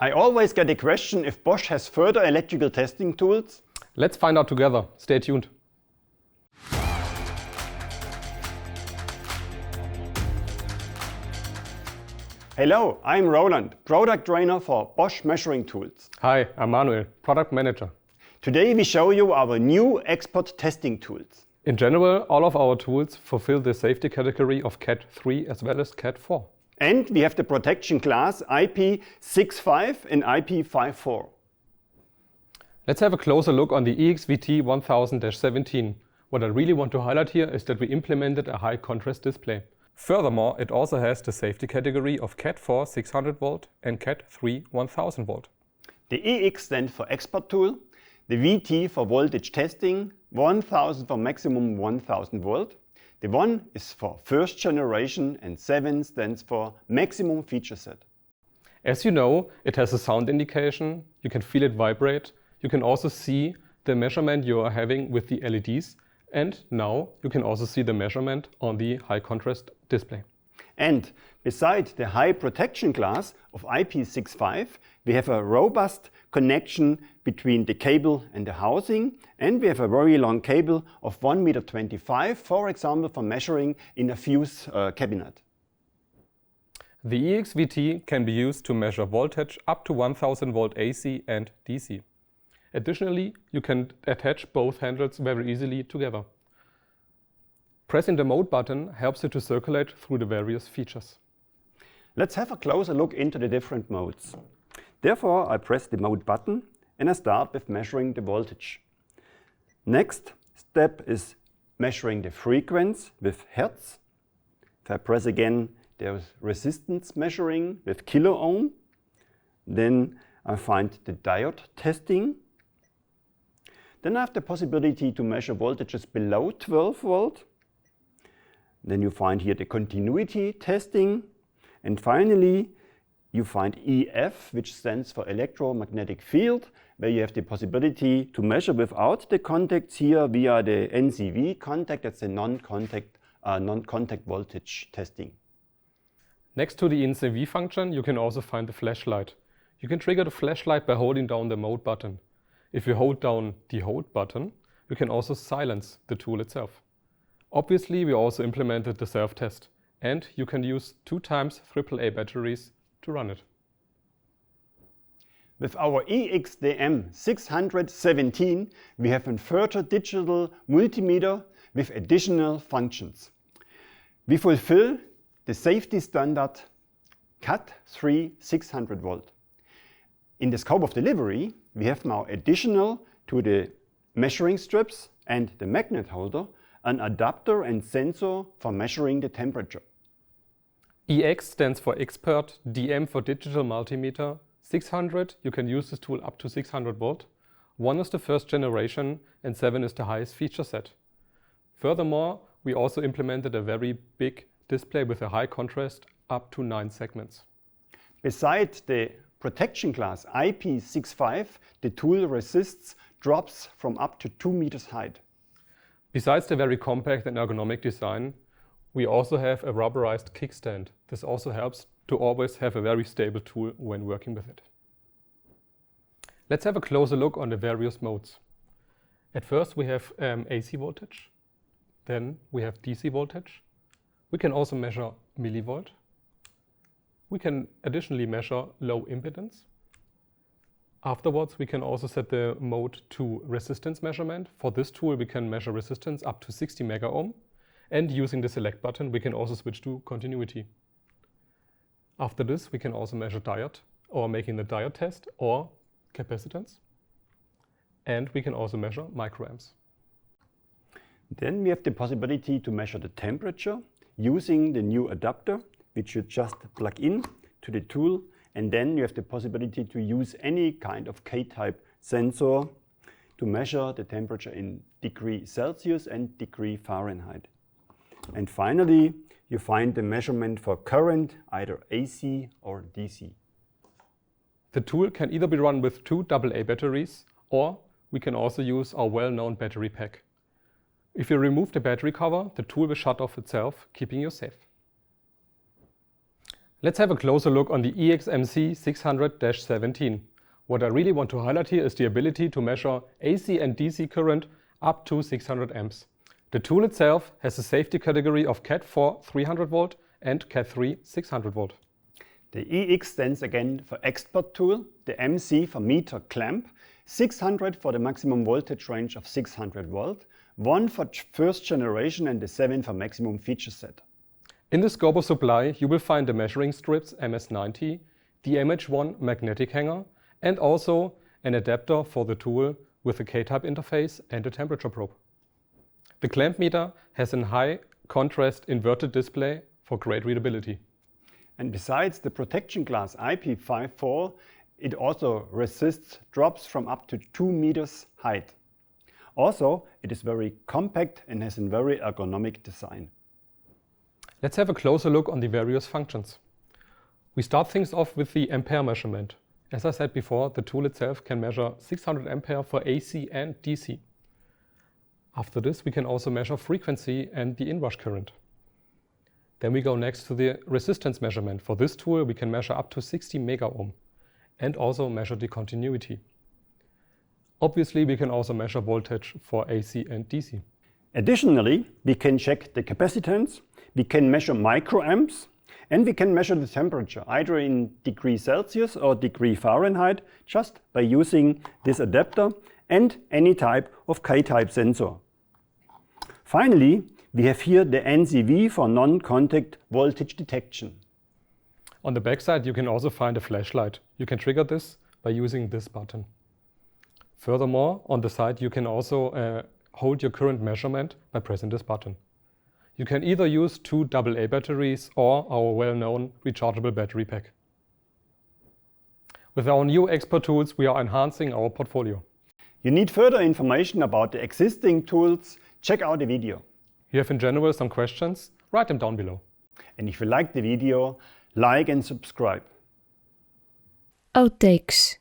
I always get a question if Bosch has further electrical testing tools. Let's find out together. Stay tuned. Hello, I'm Roland, product trainer for Bosch measuring tools. Hi, I'm Manuel, product manager. Today we show you our new expert testing tools. In general, all of our tools fulfill the safety category of Cat 3 as well as Cat 4. And we have the protection class IP65 and IP54. Let's have a closer look on the EXVT1000-17. What I really want to highlight here is that we implemented a high contrast display. Furthermore, it also has the safety category of Cat 4 600 volt and Cat 3 1000 volt. The EX stands for expert tool, the VT for voltage testing, 1000 for maximum 1000 volt. The 1 is for first generation and 7 stands for maximum feature set. As you know, it has a sound indication, you can feel it vibrate, you can also see the measurement you are having with the LEDs, and now you can also see the measurement on the high contrast display. And beside the high protection class of IP65, we have a robust connection between the cable and the housing, and we have a very long cable of 1.25 m, for example, for measuring in a fuse cabinet. The EXVT can be used to measure voltage up to 1000 volt AC and DC. Additionally, you can attach both handles very easily together. Pressing the mode button helps you to circulate through the various features. Let's have a closer look into the different modes. Therefore, I press the mode button and I start with measuring the voltage. Next step is measuring the frequency with Hertz. If I press again, there is resistance measuring with kilo ohm. Then I find the diode testing. Then I have the possibility to measure voltages below 12 volt. Then you find here the continuity testing. And finally, you find EF, which stands for electromagnetic field, where you have the possibility to measure without the contacts here via the NCV contact. That's the non-contact voltage testing. Next to the NCV function, you can also find the flashlight. You can trigger the flashlight by holding down the mode button. If you hold down the hold button, you can also silence the tool itself. Obviously, we also implemented the self-test, and you can use 2x AAA batteries to run it. With our EXDM617, we have a further digital multimeter with additional functions. We fulfill the safety standard Cat 3 600 volt. In the scope of delivery, we have now additional to the measuring strips and the magnet holder an adapter and sensor for measuring the temperature. EX stands for EXPERT, DM for digital multimeter, 600, you can use this tool up to 600 volt. 1 is the first generation and 7 is the highest feature set. Furthermore, we also implemented a very big display with a high contrast up to 9 segments. Besides the protection class IP65, the tool resists drops from up to 2 meters height. Besides the very compact and ergonomic design, we also have a rubberized kickstand. This also helps to always have a very stable tool when working with it. Let's have a closer look on the various modes. At first we have AC voltage, then we have DC voltage. We can also measure millivolt. We can additionally measure low impedance. Afterwards, we can also set the mode to resistance measurement. For this tool, we can measure resistance up to 60 mega ohm. And using the select button, we can also switch to continuity. After this, we can also measure diode, or making the diode test, or capacitance. And we can also measure microamps. Then we have the possibility to measure the temperature using the new adapter, which you just plug in to the tool. And then you have the possibility to use any kind of K-type sensor to measure the temperature in degree Celsius and degree Fahrenheit. And finally, you find the measurement for current, either AC or DC. The tool can either be run with 2 AA batteries, or we can also use our well-known battery pack. If you remove the battery cover, the tool will shut off itself, keeping you safe. Let's have a closer look on the EXMC 600-17. What I really want to highlight here is the ability to measure AC and DC current up to 600 amps. The tool itself has a safety category of Cat 4 300 volt and Cat 3 600 volt. The EX stands again for expert tool, the MC for meter clamp, 600 for the maximum voltage range of 600 volt, 1 for first generation and the 7 for maximum feature set. In the scope of supply you will find the measuring strips MS90, the MH1 magnetic hanger and also an adapter for the tool with a K-type interface and a temperature probe. The clamp meter has a high contrast inverted display for great readability. And besides the protection glass IP54, it also resists drops from up to 2 meters height. Also, it is very compact and has a very ergonomic design. Let's have a closer look on the various functions. We start things off with the ampere measurement. As I said before, the tool itself can measure 600 ampere for AC and DC. After this, we can also measure frequency and the inrush current. Then we go next to the resistance measurement. For this tool, we can measure up to 60 mega ohm and also measure the continuity. Obviously, we can also measure voltage for AC and DC. Additionally, we can check the capacitance, we can measure microamps, and we can measure the temperature, either in degrees Celsius or degree Fahrenheit, just by using this adapter and any type of K-type sensor. Finally, we have here the NCV for non-contact voltage detection. On the back side, you can also find a flashlight. You can trigger this by using this button. Furthermore, on the side, you can also hold your current measurement by pressing this button. You can either use 2 AA batteries or our well-known rechargeable battery pack. With our new expert tools, we are enhancing our portfolio. You need further information about the existing tools, check out the video. You have in general some questions? Write them down below. And if you like the video, like and subscribe. Outtakes.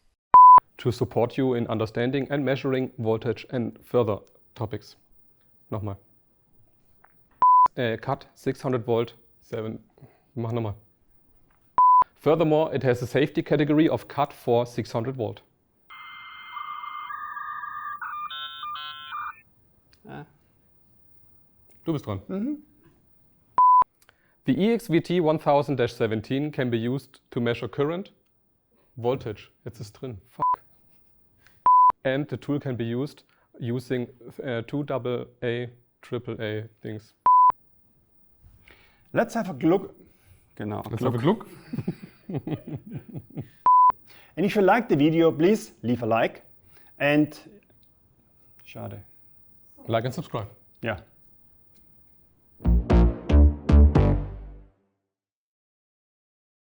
To support you in understanding and measuring voltage and further topics. Nochmal. Cut 600 volt, 7. Mach nochmal. Furthermore, it has a safety category of Cut 4 600 volt. Du bist dran. The EXVT1000-17 can be used to measure current, voltage. Jetzt ist drin. Fuck. And the tool can be used using 2 AA, AAA things. Let's have a look. Genau. Let's have a look. And if you like the video, please leave a like and schade. Like and subscribe. Ja.